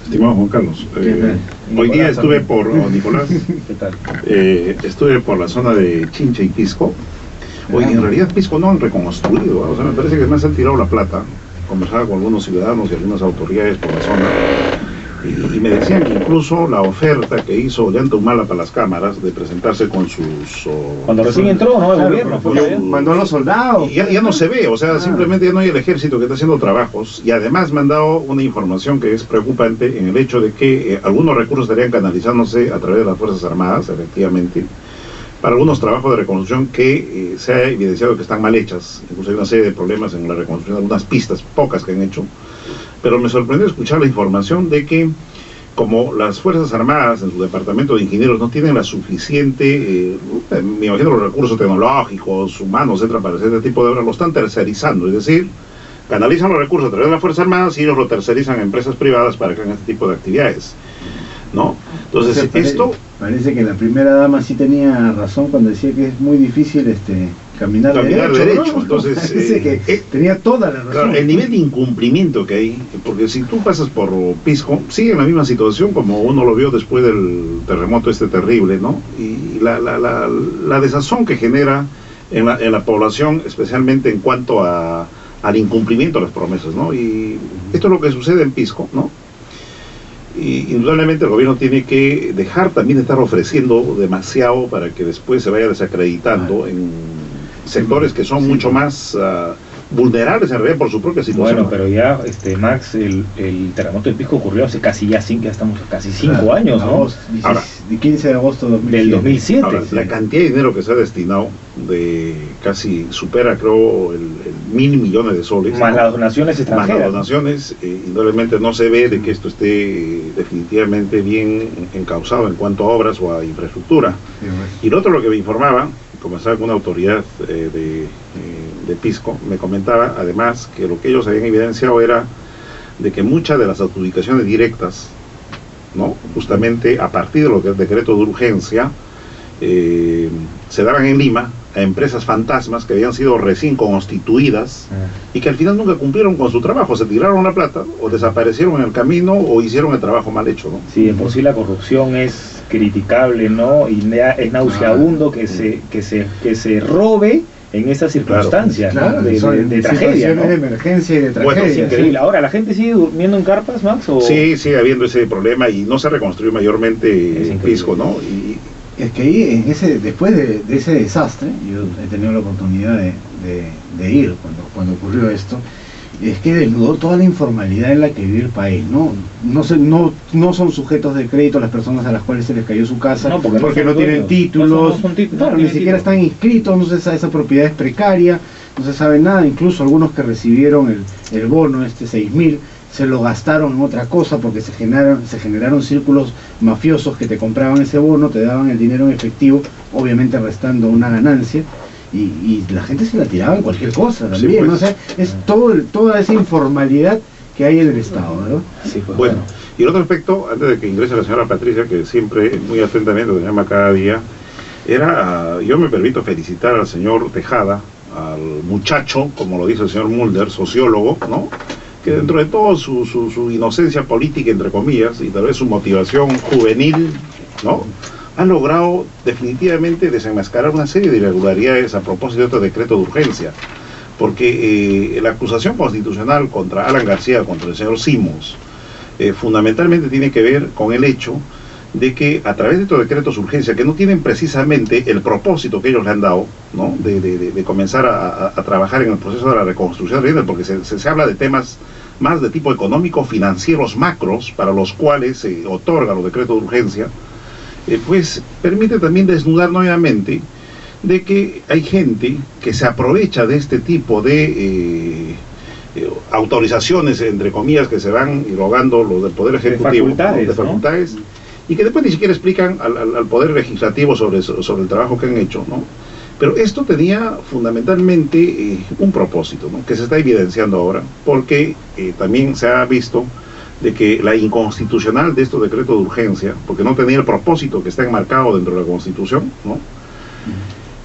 Estimado Juan Carlos, hoy día estuve por Nicolás. ¿Qué tal? Estuve por la zona de Chincha y Pisco. Oye, en realidad Pisco no han reconstruido, o sea, me parece que más han tirado la plata. Conversaba con algunos ciudadanos y algunas autoridades por la zona y me decían que incluso la oferta que hizo Ollanta Humala para las cámaras de presentarse con sus... Cuando recién entró, ¿no? El gobierno. Mandó a los soldados. Y ya no se ve, o sea, simplemente ya no hay el ejército que está haciendo trabajos. Y además me han dado una información que es preocupante en el hecho de que algunos recursos estarían canalizándose a través de las Fuerzas Armadas, efectivamente, para algunos trabajos de reconstrucción que se ha evidenciado que están mal hechas. Incluso hay una serie de problemas en la reconstrucción de algunas pistas, pocas que han hecho. Pero me sorprendió escuchar la información de que, como las Fuerzas Armadas en su departamento de ingenieros no tienen la suficiente, me imagino los recursos tecnológicos, humanos, etcétera, para hacer este tipo de obras, lo están tercerizando, es decir, canalizan los recursos a través de las Fuerzas Armadas y ellos lo tercerizan a empresas privadas para que hagan este tipo de actividades, ¿no? Entonces, parece que la primera dama sí tenía razón cuando decía que es muy difícil caminar derecho, ¿no? Entonces, que tenía toda la razón. Claro, el nivel de incumplimiento que hay, porque si tú pasas por Pisco, sigue en la misma situación como uno lo vio después del terremoto terrible, ¿no? Y la desazón que genera en la población, especialmente en cuanto al incumplimiento de las promesas, ¿no? Y esto es lo que sucede en Pisco, ¿no? Y indudablemente el gobierno tiene que dejar también de estar ofreciendo demasiado para que después se vaya desacreditando en sectores que son mucho más vulnerables en realidad por su propia situación. Bueno, pero ya, Max, el terremoto de Pisco ocurrió hace casi ya estamos casi 5 años, ¿no? Ahora, de 15 de agosto del 2007. Ahora, la cantidad de dinero que se ha destinado, de casi supera, creo, el 1.000 millones de soles. Más las donaciones extranjeras. Más las donaciones, indudablemente no se ve de que esto esté definitivamente bien encauzado en cuanto a obras o a infraestructura. Sí, bueno. Y lo otro, lo que me informaba, conversaba con una autoridad de Pisco, me comentaba además que lo que ellos habían evidenciado era de que muchas de las adjudicaciones directas, ¿no?, justamente a partir de lo que es el decreto de urgencia, se daban en Lima a empresas fantasmas que habían sido recién constituidas y que al final nunca cumplieron con su trabajo, se tiraron la plata o desaparecieron en el camino o hicieron el trabajo mal hecho, ¿no? Sí, de por sí la corrupción es criticable, ¿no? Y es nauseabundo que se robe en esas circunstancias, claro, ¿no? de tragedia, ¿no? De emergencia y de tragedia. Bueno, es increíble. Ahora, ¿la gente sigue durmiendo en carpas, Max? ¿O? Sí, sigue habiendo ese problema y no se reconstruyó mayormente en Pisco, ¿no? Y es que ahí, después de ese desastre, yo he tenido la oportunidad de ir cuando ocurrió esto, es que desnudó toda la informalidad en la que vive el país, ¿no? No son sujetos de crédito las personas a las cuales se les cayó su casa, no, porque no tienen títulos, claro, ni siquiera están inscritos, no se sabe, esa propiedad es precaria, no se sabe nada, incluso algunos que recibieron el bono, 6.000, se lo gastaron en otra cosa porque se generaron círculos mafiosos que te compraban ese bono, te daban el dinero en efectivo, obviamente restando una ganancia, y la gente se la tiraba en cualquier cosa también, sí, pues, ¿no? O sea, es toda esa informalidad que hay en el Estado, ¿verdad? Sí, pues, bueno, y el otro aspecto, antes de que ingrese la señora Patricia, que siempre muy atentamente nos llama cada día, yo me permito felicitar al señor Tejada, al muchacho, como lo dice el señor Mulder, sociólogo, ¿no?, que dentro de todo su inocencia política, entre comillas, y tal vez su motivación juvenil, ¿no?, ha logrado definitivamente desenmascarar una serie de irregularidades a propósito de este decreto de urgencia, porque la acusación constitucional contra Alan García, contra el señor Simons, fundamentalmente tiene que ver con el hecho de que a través de estos decretos de urgencia, que no tienen precisamente el propósito que ellos le han dado, ¿no?, de comenzar a trabajar en el proceso de la reconstrucción de vivienda, porque se habla de temas más de tipo económico, financieros, macros, para los cuales se otorgan los decretos de urgencia, pues permite también desnudar nuevamente de que hay gente que se aprovecha de este tipo de autorizaciones, entre comillas, que se van irrogando los del Poder Ejecutivo, de facultades, ¿no?, y que después ni siquiera explican al Poder Legislativo sobre el trabajo que han hecho, ¿no? Pero esto tenía fundamentalmente un propósito, ¿no?, que se está evidenciando ahora, porque también se ha visto de que la inconstitucional de estos decretos de urgencia, porque no tenía el propósito que está enmarcado dentro de la Constitución, ¿no?,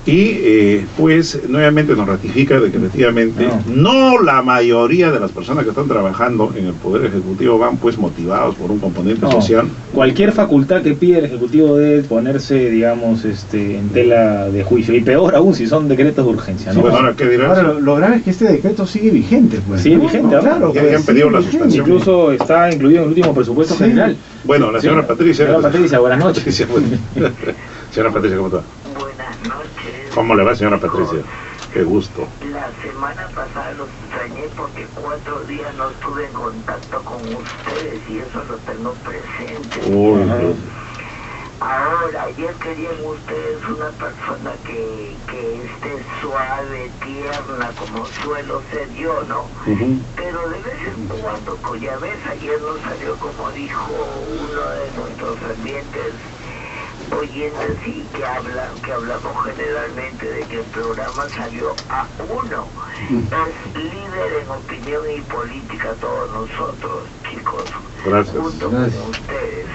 Y pues nuevamente nos ratifica de que efectivamente no la mayoría de las personas que están trabajando en el Poder Ejecutivo van pues motivados por un componente social. Cualquier facultad que pide el Ejecutivo debe ponerse, digamos, en tela de juicio, y peor aún si son decretos de urgencia, ¿no? Sí, pues ahora, ¿qué dirás? Ahora, lo grave es que este decreto sigue vigente, pues. Sigue vigente, claro. Ya han pedido la suspensión. Incluso está incluido en el último presupuesto general. Bueno, la señora Patricia. Señora Patricia, buenas noches. Señora Patricia, ¿cómo está? Buenas noches. ¿Cómo le va, señora Patricia? Qué gusto. La semana pasada los extrañé porque 4 días no estuve en contacto con ustedes y eso lo tengo presente. Ahora, ayer querían ustedes una persona que esté suave, tierna, como suelo ser yo, ¿no? Pero de vez en cuando, cuya vez ayer no salió como dijo uno de nuestros ambientes oyentes y que hablamos generalmente de que el programa salió a uno. Es líder en opinión y política todos nosotros, chicos. Gracias. Junto con ustedes.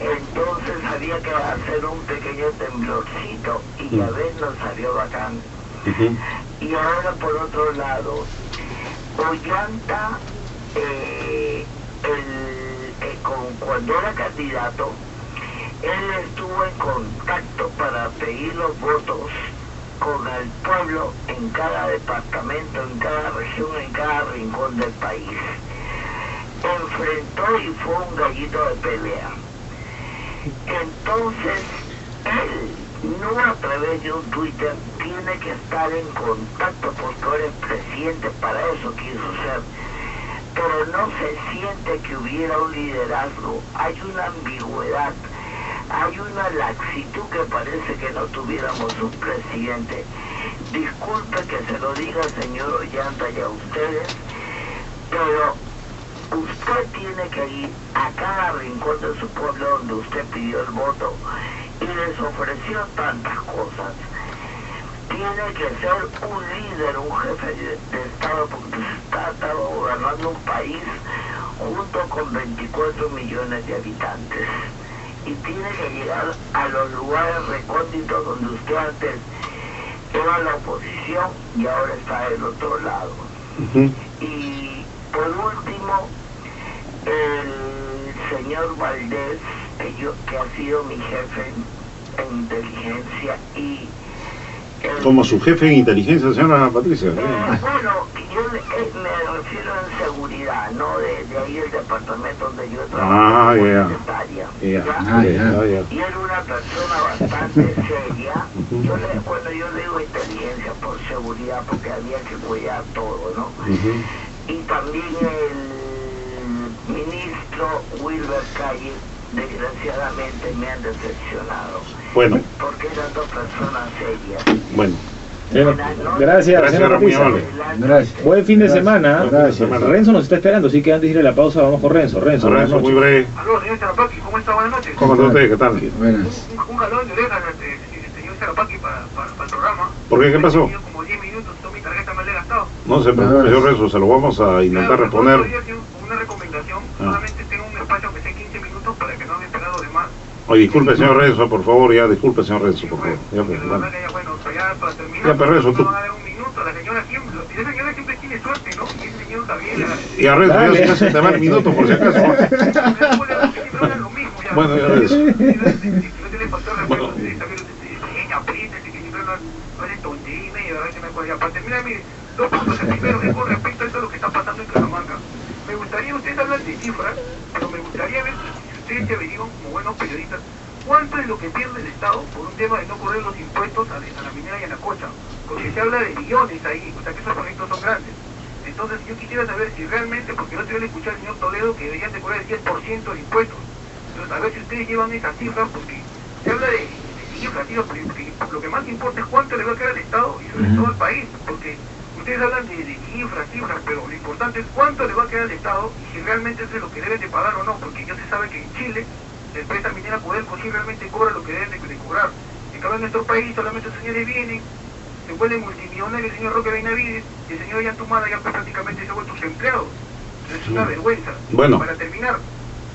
Entonces había que hacer un pequeño temblorcito y a ver nos salió bacán. Y ahora por otro lado, Ollanta, cuando era candidato, él estuvo en contacto para pedir los votos con el pueblo en cada departamento, en cada región, en cada rincón del país. Enfrentó y fue un gallito de pelea. Entonces, él, no a través de un Twitter, tiene que estar en contacto porque ahora es presidente, para eso quiso ser. Pero no se siente que hubiera un liderazgo, hay una ambigüedad. Hay una laxitud que parece que no tuviéramos un presidente. Disculpe que se lo diga, señor Ollanta, y a ustedes, pero usted tiene que ir a cada rincón de su pueblo donde usted pidió el voto y les ofreció tantas cosas. Tiene que ser un líder, un jefe de Estado, porque está gobernando un país junto con 24 millones de habitantes. Y tiene que llegar a los lugares recónditos donde usted antes era la oposición y ahora está del otro lado. Y por último, el señor Valdés, que ha sido mi jefe en inteligencia y... Como su jefe en inteligencia, señora Patricia. Bueno, yo me refiero en seguridad, no de ahí el departamento donde yo trabajo, secretaria. Y era una persona bastante seria. Cuando yo digo inteligencia por seguridad, porque había que cuidar todo, ¿no? Y también el ministro Wilber Calle, desgraciadamente me han decepcionado. Bueno. Porque eran dos personas serias. Bueno. Gracias, señora Patricia. Gracias. Buen fin de semana. Gracias. Renzo nos está esperando, así que antes de ir a la pausa vamos con Renzo. Renzo, muy breve. Aló, señor Tarapaqui, ¿cómo está? Buenas noches. ¿Cómo está usted? ¿Qué tal? Buenas. Un jalón de orejas, señor Tarapaqui, para el programa. ¿Por qué? ¿Qué pasó? Como 10 minutos, toda mi tarjeta me la he gastado. No se preocupe, señor Renzo, se lo vamos a intentar reponer. Una recomendación, solamente tengo un espacio que sea 15 minutos para que no me esperado de más. Oye, disculpe, señor Renzo, por favor, disculpe, señor Renzo, por favor. Para terminar, ya, pero Renzo, tú... van a dar un minuto, la señora siempre tiene suerte, ¿no? Y el señor también. Y a Renzo, ya se te va el minuto, por si acaso. Bueno, ya Renzo. Para terminar, mire, 2 puntos. El primero es con respecto a esto lo que está pasando en Cajamarca. Me gustaría, ustedes hablan de cifras, pero me gustaría ver si ustedes se averiguan como buenos periodistas cuánto es lo que pierde el Estado por un tema de no correr los impuestos a la minera y a la cocha, porque se habla de billones ahí, o sea que esos proyectos son grandes. Entonces yo quisiera saber si realmente, porque el otro día le escuché al señor Toledo que deberían de correr el 10% de impuestos. Entonces a ver si ustedes llevan esas cifras, porque se habla de cifras, tío, porque lo que más importa es cuánto le va a quedar al Estado y sobre todo al país, porque ustedes hablan de cifras, pero lo importante es cuánto le va a quedar al Estado y si realmente eso es lo que deben de pagar o no, porque ya se sabe que en Chile la empresa minera Codelco sí realmente cobra lo que deben de cobrar. En cambio en nuestro país solamente los señores vienen, se vuelven multimillonarios, el señor Roque Benavides y el señor Yantumada ya prácticamente se ha vuelto sus empleados. Entonces es una vergüenza. Bueno. Para terminar,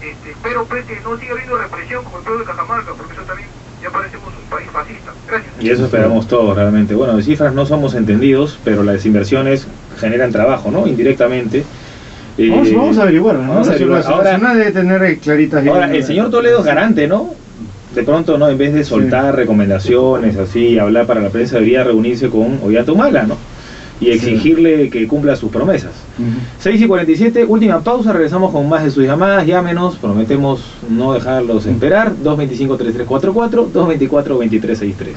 espero pues que no siga habiendo represión como el pueblo de Cajamarca, porque eso también ya parecemos un país fascista. Gracias. Y eso esperamos todos realmente. Bueno, de cifras no somos entendidos, pero las inversiones generan trabajo, ¿no? Indirectamente. Vamos a averiguar, ¿no? Vamos a averiguar. Ahora debe tener claritas. Ahora, el señor Toledo es garante, ¿no? De pronto, ¿no? En vez de soltar recomendaciones así, hablar para la prensa, debería reunirse con Ollanta-Humala, ¿no? Y exigirle que cumpla sus promesas. 6:47, última pausa, regresamos con más de sus llamadas, llámenos, prometemos no dejarlos esperar, 225-3344, 224-2363.